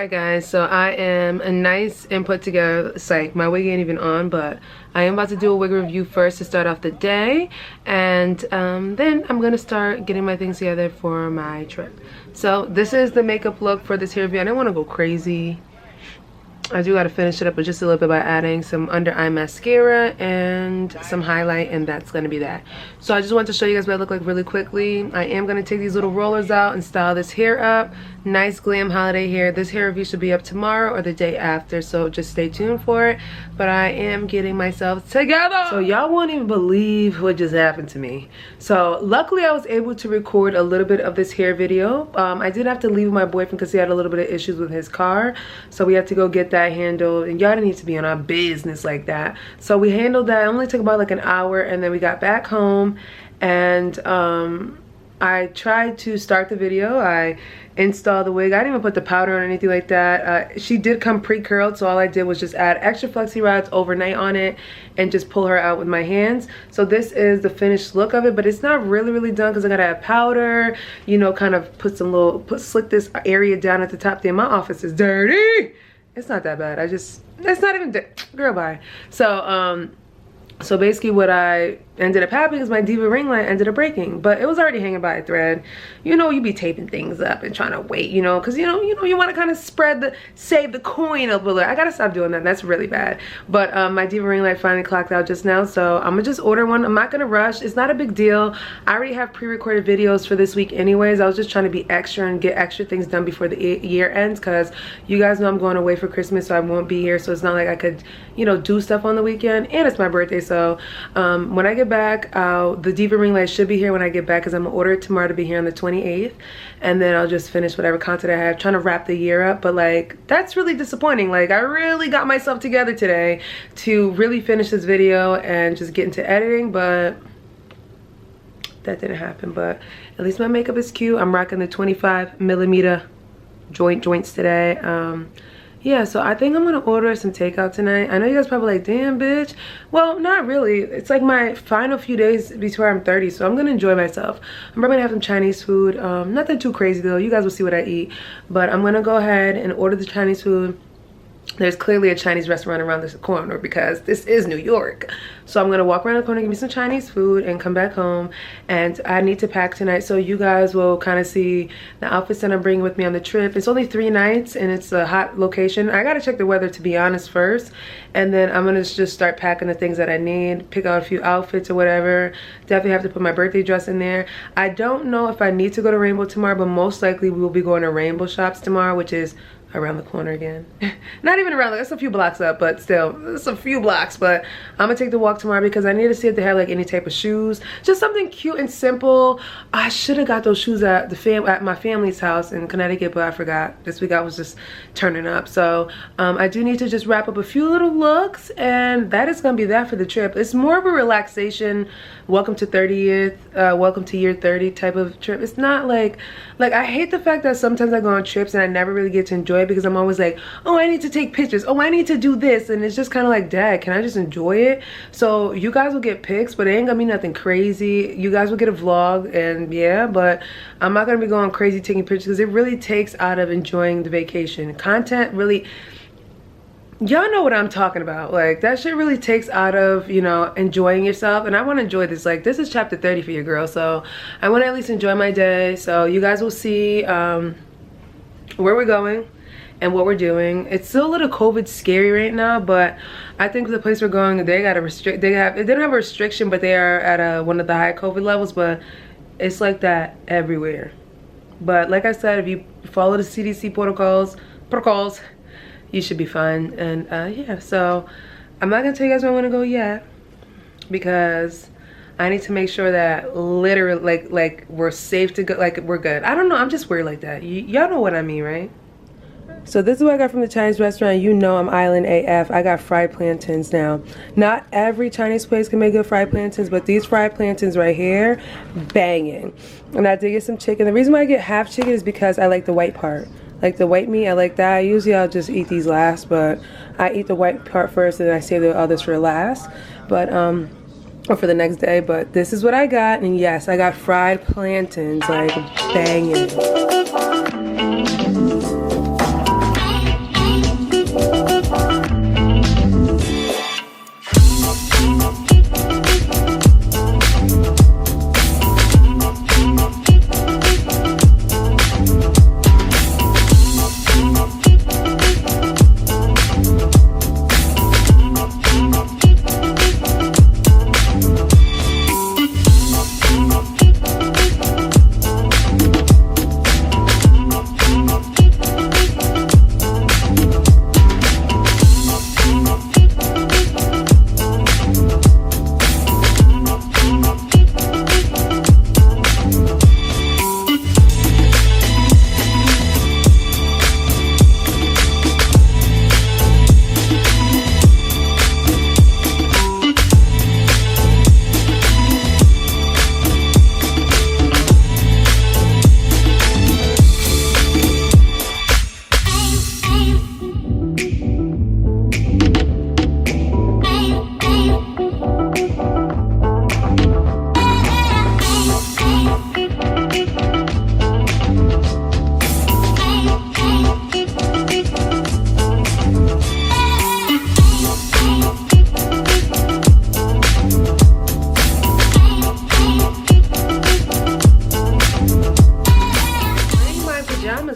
Alright guys, so I am a nice and put together. Psych, my wig ain't even on, but I am about to do a wig review first to start off the day, and then I'm gonna start getting my things together for my trip. So this is the makeup look for this hair review. I didn't want to go crazy. I do gotta finish it up with just a little bit by adding some under eye mascara and some highlight, and that's gonna be that. So I just want to show you guys what I look like really quickly. I am gonna take these little rollers out and style this hair up. Nice glam holiday hair. This hair review should be up tomorrow or the day after, so just stay tuned for it. But I am getting myself together. So y'all won't even believe what just happened to me. So luckily I was able to record a little bit of this hair video. I did have to leave my boyfriend because he had a little bit of issues with his car, so we had to go get that handled, and y'all didn't need to be on our business like that. So we handled that. It only took about like an hour, and then we got back home, and I tried to start the video. I installed the wig. I didn't even put the powder on or anything like that. She did come pre-curled, so all I did was just add extra flexi rods overnight on it and just pull her out with my hands. So this is the finished look of it, but it's not really done because I gotta add powder, you know, kind of put some little, slick this area down at the top there. My office is dirty. It's not that bad. It's not even, girl, bye. So basically what I ended up happening is my diva ring light ended up breaking, but it was already hanging by a thread. You know, you be taping things up and trying to wait, you know, because you want to kind of save the coin a little. I gotta stop doing that. That's really bad. But my diva ring light finally clocked out just now, so I'm gonna just order one. I'm not gonna rush. It's not a big deal. I already have pre-recorded videos for this week anyways. I was just trying to be extra and get extra things done before the year ends, because you guys know I'm going away for Christmas, so I won't be here. So it's not like I could, you know, do stuff on the weekend, and it's my birthday. So when I get back, the diva ring light should be here when I get back, because I'm gonna order it tomorrow to be here on the 28th, and then I'll just finish whatever content I have, trying to wrap the year up. But like, that's really disappointing. Like, I really got myself together today to really finish this video and just get into editing, but that didn't happen. But at least my makeup is cute. I'm rocking the 25mm joints today. Yeah, so I think I'm gonna order some takeout tonight. I know you guys probably like, damn, bitch. Well, not really. It's like my final few days before I'm 30, so I'm gonna enjoy myself. I'm probably gonna have some Chinese food. Nothing too crazy though. You guys will see what I eat. But I'm gonna go ahead and order the Chinese food. There's clearly a Chinese restaurant around this corner because this is New York. So I'm gonna walk around the corner, get me some Chinese food, and come back home. And I need to pack tonight, so you guys will kind of see the outfits that I'm bringing with me on the trip. It's only 3 nights and it's a hot location. I gotta check the weather, to be honest, first, and then I'm gonna just start packing the things that I need, pick out a few outfits or whatever. Definitely have to put my birthday dress in there. I don't know if I need to go to Rainbow tomorrow, but most likely we will be going to Rainbow Shops tomorrow, which is around the corner again. Not even around, it's a few blocks up, but still, it's a few blocks. But I'm gonna take the walk tomorrow because I need to see if they have like any type of shoes, just something cute and simple. I should have got those shoes at my family's house in Connecticut, but I forgot. This week I was just turning up. So I do need to just wrap up a few little looks, and that is gonna be that for the trip. It's more of a relaxation, welcome to 30th, welcome to year 30 type of trip. It's not like I hate the fact that sometimes I go on trips and I never really get to enjoy it, because I'm always like, oh, I need to take pictures, oh, I need to do this, and it's just kind of like, dad, can I just enjoy it? So you guys will get pics, but it ain't gonna be nothing crazy. You guys will get a vlog, and yeah, but I'm not gonna be going crazy taking pictures, because it really takes out of enjoying the vacation. Content really, y'all know what I'm talking about. Like, that shit really takes out of, you know, enjoying yourself, and I want to enjoy this. Like, this is chapter 30 for your girl, so I want to at least enjoy my day. So you guys will see where we're going and what we're doing. It's still a little COVID scary right now, but I think the place we're going, they got to restrict. They don't have a restriction, but they are at one of the high COVID levels. But it's like that everywhere. But like I said, if you follow the CDC protocols, you should be fine. And yeah, so I'm not gonna tell you guys where I want to go yet, because I need to make sure that literally like we're safe to go, like we're good. I don't know, I'm just weird like that. Y'all know what I mean, right? So this is what I got from the Chinese restaurant. You know I'm island AF. I got fried plantains now. Not every Chinese place can make good fried plantains, but these fried plantains right here, banging. And I did get some chicken. The reason why I get half chicken is because I like the white part. Like the white meat, I like that. Usually I'll just eat these last, but I eat the white part first and then I save the others for last. But or for the next day. But this is what I got, and yes, I got fried plantains, like banging.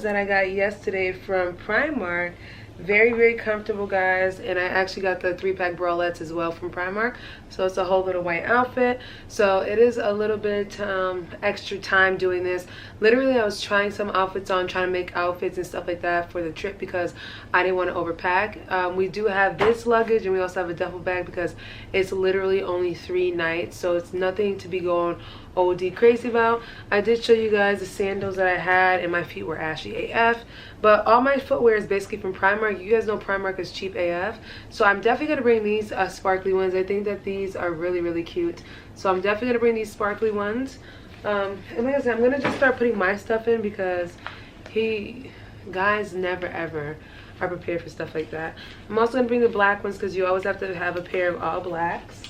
that I got yesterday from Primark. Very, very comfortable, guys. And I actually got the 3-pack bralettes as well from Primark. So it's a whole little white outfit. So it is a little bit extra time doing this. Literally, I was trying some outfits on, trying to make outfits and stuff like that for the trip because I didn't want to overpack. We do have this luggage, and we also have a duffel bag because it's literally only 3 nights. So it's nothing to be going OD crazy about. I did show you guys the sandals that I had, and my feet were ashy AF. But all my footwear is basically from Primark. You guys know Primark is cheap AF. So I'm definitely going to bring these sparkly ones. I think that these are really, really cute. So I'm definitely going to bring these sparkly ones. And like I said, I'm going to just start putting my stuff in because guys never ever are prepared for stuff like that. I'm also going to bring the black ones because you always have to have a pair of all blacks.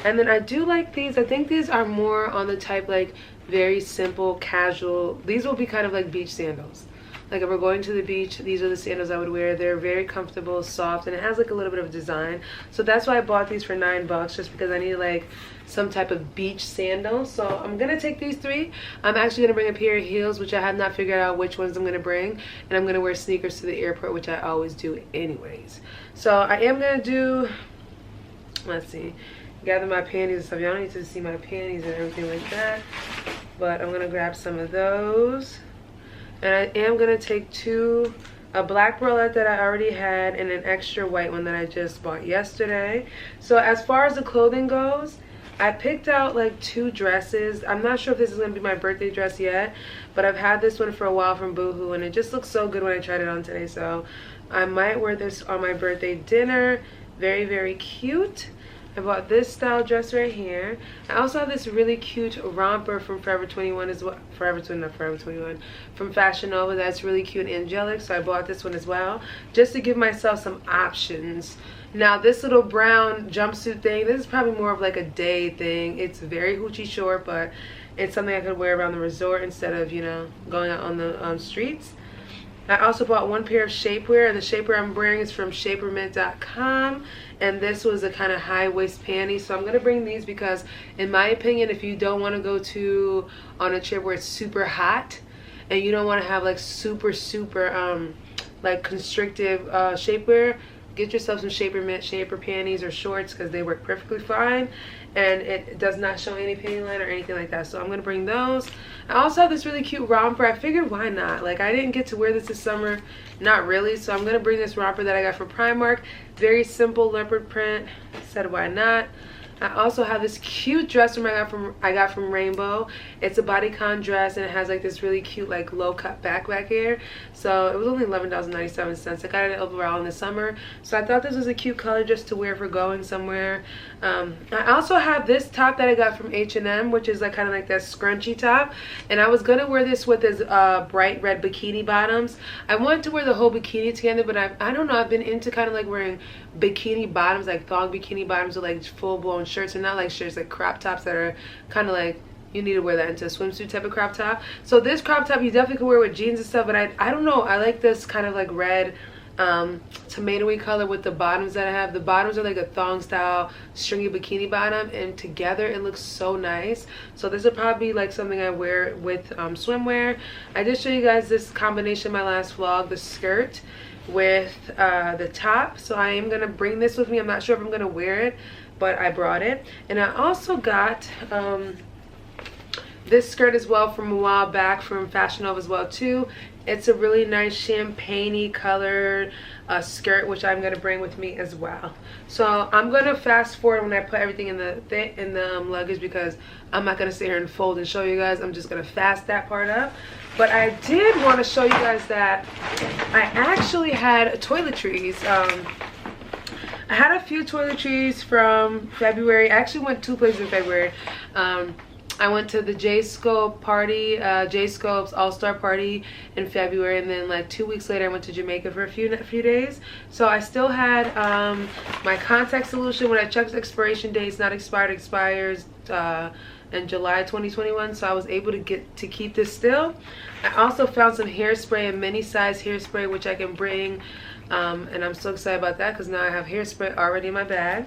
And then I do like these. I think these are more on the type like very simple, casual. These will be kind of like beach sandals. Like if we're going to the beach, these are the sandals I would wear. They're very comfortable, soft, and it has like a little bit of design. So that's why I bought these for $9, just because I needed like some type of beach sandal. So I'm gonna take these 3. I'm actually gonna bring a pair of heels, which I have not figured out which ones I'm gonna bring, and I'm gonna wear sneakers to the airport, which I always do anyways. So I am gonna do, let's see, gather my panties and stuff. Y'all don't need to see my panties and everything like that, but I'm gonna grab some of those. And I am going to take a black bralette that I already had and an extra white one that I just bought yesterday. So as far as the clothing goes, I picked out like 2 dresses. I'm not sure if this is going to be my birthday dress yet, but I've had this one for a while from Boohoo, and it just looks so good when I tried it on today. So I might wear this on my birthday dinner. Very, very cute. I bought this style dress right here. I also have this really cute romper from Forever 21 as well. Forever 21, from Fashion Nova. That's really cute and angelic. So I bought this one as well, just to give myself some options. Now this little brown jumpsuit thing, this is probably more of like a day thing. It's very hoochie short, but it's something I could wear around the resort instead of, you know, going out on the streets. I also bought 1 pair of shapewear, and the shapewear I'm wearing is from shapermint.com, and this was a kind of high waist panty. So I'm going to bring these because in my opinion, if you don't want to go on a trip where it's super hot and you don't want to have like super like constrictive shapewear, get yourself some Shapermint shaper panties or shorts because they work perfectly fine, and it does not show any panty line or anything like that. So I'm gonna bring those. I also have this really cute romper. I figured why not? Like I didn't get to wear this summer, not really. So I'm gonna bring this romper that I got from Primark. Very simple leopard print. Said why not? I also have this cute dress from I got from Rainbow. It's a bodycon dress, and it has like this really cute like low cut back here. So it was only $11.97. I got it overall in the summer. So I thought this was a cute color just to wear for going somewhere. I also have this top that I got from H&M, which is like kind of like that scrunchy top, and I was gonna wear this with this bright red bikini bottoms. I wanted to wear the whole bikini together, but I don't know, I've been into kind of like wearing bikini bottoms, like thong bikini bottoms with like full-blown shirts, and not like shirts, like crop tops that are kind of like you need to wear that into a swimsuit type of crop top. So this crop top you definitely could wear with jeans and stuff, but I don't know, I like this kind of like red tomatoey color with the bottoms that I have. The bottoms are like a thong style stringy bikini bottom, and together it looks so nice. So this would probably be like something I wear with swimwear. I did show you guys this combination in my last vlog, the skirt with the top. So I am gonna bring this with me. I'm not sure if I'm gonna wear it, but I brought it. And I also got this skirt as well from a while back from Fashion Nova as well too. It's a really nice champagne-y colored skirt, which I'm gonna bring with me as well. So I'm gonna fast forward when I put everything in the luggage, because I'm not gonna sit here and fold and show you guys. I'm just gonna fast that part up. But I did want to show you guys that I actually had toiletries. I had a few toiletries from February. I actually went 2 places in February. I went to the J-Scope party, J-Scope's All-Star party in February, and then like 2 weeks later I went to Jamaica for a few days. So I still had my contact solution. When I checked the expiration dates, not expired, expires in July 2021, so I was able to keep this still. I also found some hairspray, a mini size hairspray, which I can bring, and I'm so excited about that because now I have hairspray already in my bag.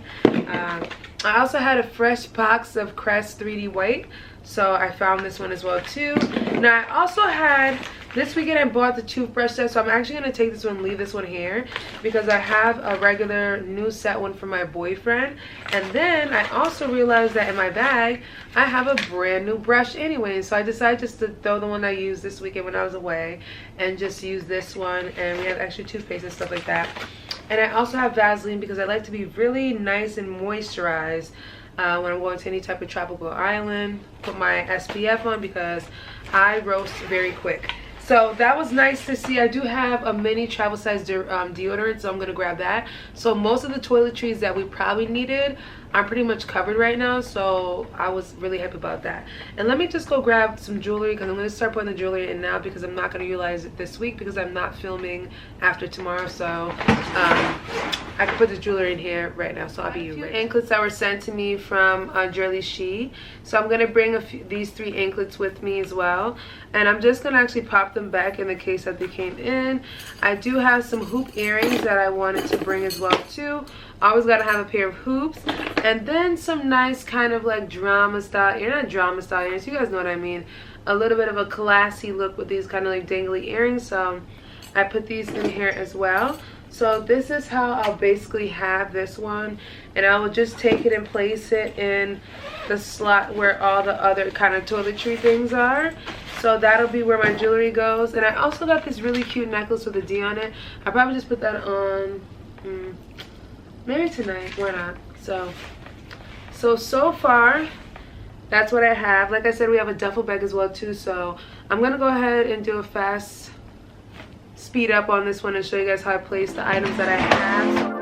I also had a fresh box of Crest 3D white, so I found this one as well too. Now I also had This weekend I bought the toothbrush set, so I'm actually going to take this one and leave this one here because I have a regular new set one for my boyfriend. And then I also realized that in my bag I have a brand new brush anyway, so I decided just to throw the one I used this weekend when I was away and just use this one. And we have extra toothpaste and stuff like that. And I also have Vaseline because I like to be really nice and moisturized when I'm going to any type of tropical island. Put my SPF on because I roast very quick. So that was nice to see. I do have a mini travel size deodorant, so I'm going to grab that. So most of the toiletries that we probably needed, I'm pretty much covered right now, so I was really happy about that. And let me just go grab some jewelry because I'm going to start putting the jewelry in now because I'm not going to utilize it this week because I'm not filming after tomorrow. So I can put the jewelry in here right now, so I'll be ready. Anklets that were sent to me from Jerly She. So I'm going to bring these 3 anklets with me as well. And I'm just going to actually pop them back in the case that they came in. I do have some hoop earrings that I wanted to bring as well too. Always got to have a pair of hoops. And then some nice kind of like drama style, not drama style earrings, you guys know what I mean. A little bit of a classy look with these kind of like dangly earrings. So I put these in here as well. So this is how I'll basically have this one. And I will just take it and place it in the slot where all the other kind of toiletry things are. So that'll be where my jewelry goes. And I also got this really cute necklace with a D on it. I'll probably just put that on maybe tonight, why not? So far that's what I have. Like I said, we have a duffel bag as well too, so I'm gonna go ahead and do a fast speed up on this one and show you guys how I place the items that I have.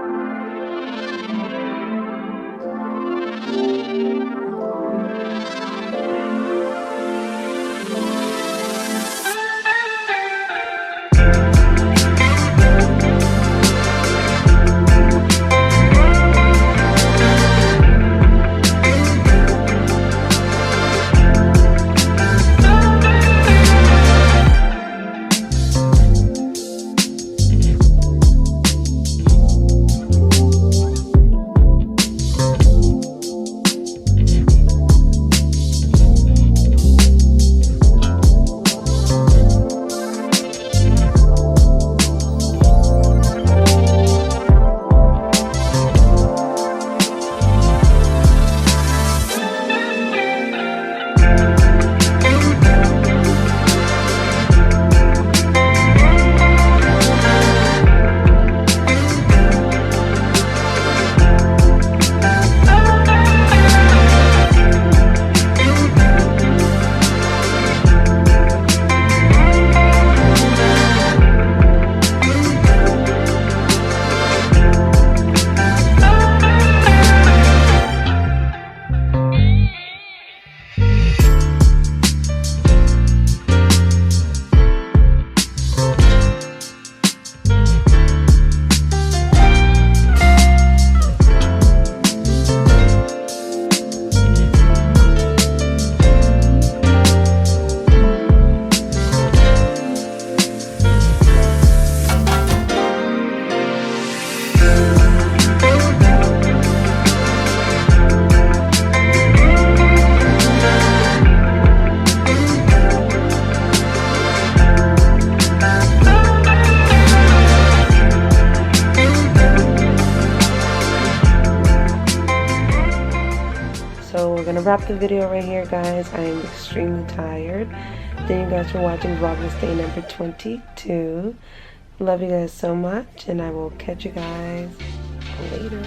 Wrap the video right here, guys. I am extremely tired. Thank you guys for watching Vlogmas day number 22. Love you guys so much, and I will catch you guys later.